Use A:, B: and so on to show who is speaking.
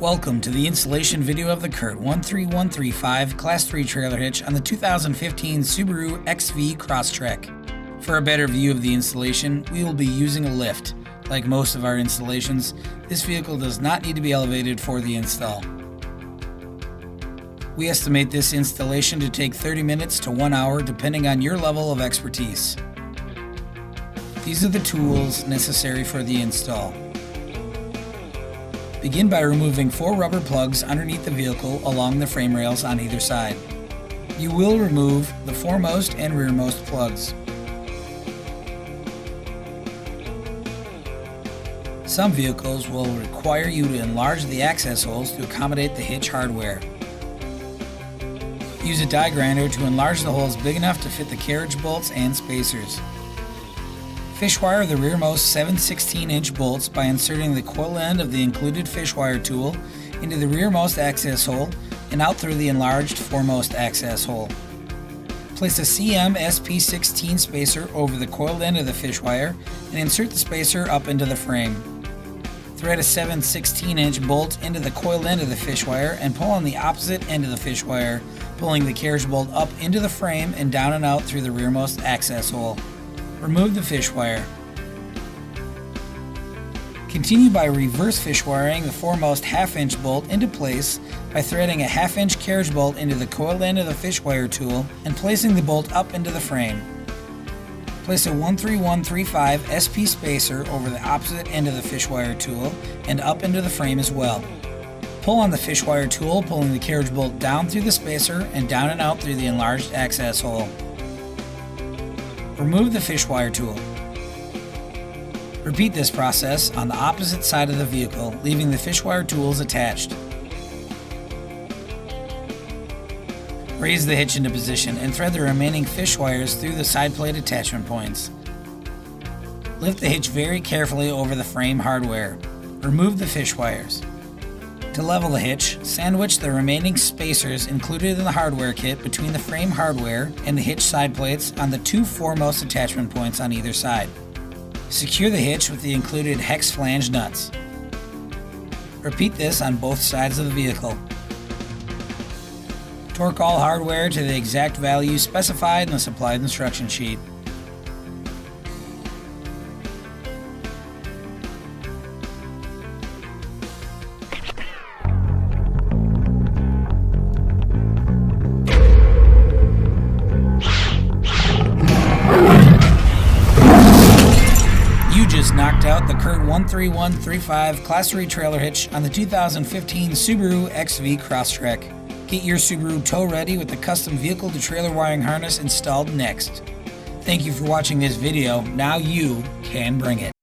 A: Welcome to the installation video of the CURT 13135 Class 3 trailer hitch on the 2015 Subaru XV Crosstrek. For a better view of the installation, we will be using a lift. Like most of our installations, this vehicle does not need to be elevated for the install. We estimate this installation to take 30 minutes to 1 hour depending on your level of expertise. These are the tools necessary for the install. Begin by removing 4 rubber plugs underneath the vehicle along the frame rails on either side. You will remove the foremost and rearmost plugs. Some vehicles will require you to enlarge the access holes to accommodate the hitch hardware. Use a die grinder to enlarge the holes big enough to fit the carriage bolts and spacers. Fish wire the rearmost 7/16-inch bolts by inserting the coil end of the included fish wire tool into the rearmost access hole and out through the enlarged foremost access hole. Place a CM SP16 spacer over the coiled end of the fish wire and insert the spacer up into the frame. Thread a 7/16-inch bolt into the coiled end of the fish wire and pull on the opposite end of the fish wire, pulling the carriage bolt up into the frame and down and out through the rearmost access hole. Remove the fish wire. Continue by reverse fish wiring the foremost half-inch bolt into place by threading a half-inch carriage bolt into the coiled end of the fish wire tool and placing the bolt up into the frame. Place a 13135 SP spacer over the opposite end of the fish wire tool and up into the frame as well. Pull on the fish wire tool, pulling the carriage bolt down through the spacer and down and out through the enlarged access hole. Remove the fish wire tool. Repeat this process on the opposite side of the vehicle, leaving the fish wire tools attached. Raise the hitch into position and thread the remaining fish wires through the side plate attachment points. Lift the hitch very carefully over the frame hardware. Remove the fish wires. To level the hitch, sandwich the remaining spacers included in the hardware kit between the frame hardware and the hitch side plates on the 2 foremost attachment points on either side. Secure the hitch with the included hex flange nuts. Repeat this on both sides of the vehicle. Torque all hardware to the exact value specified in the supplied instruction sheet. You just knocked out the CURT 13135 Class 3 trailer hitch on the 2015 Subaru XV Crosstrek. Get your Subaru tow ready with the custom vehicle to trailer wiring harness installed next. Thank you for watching this video. Now you can bring it.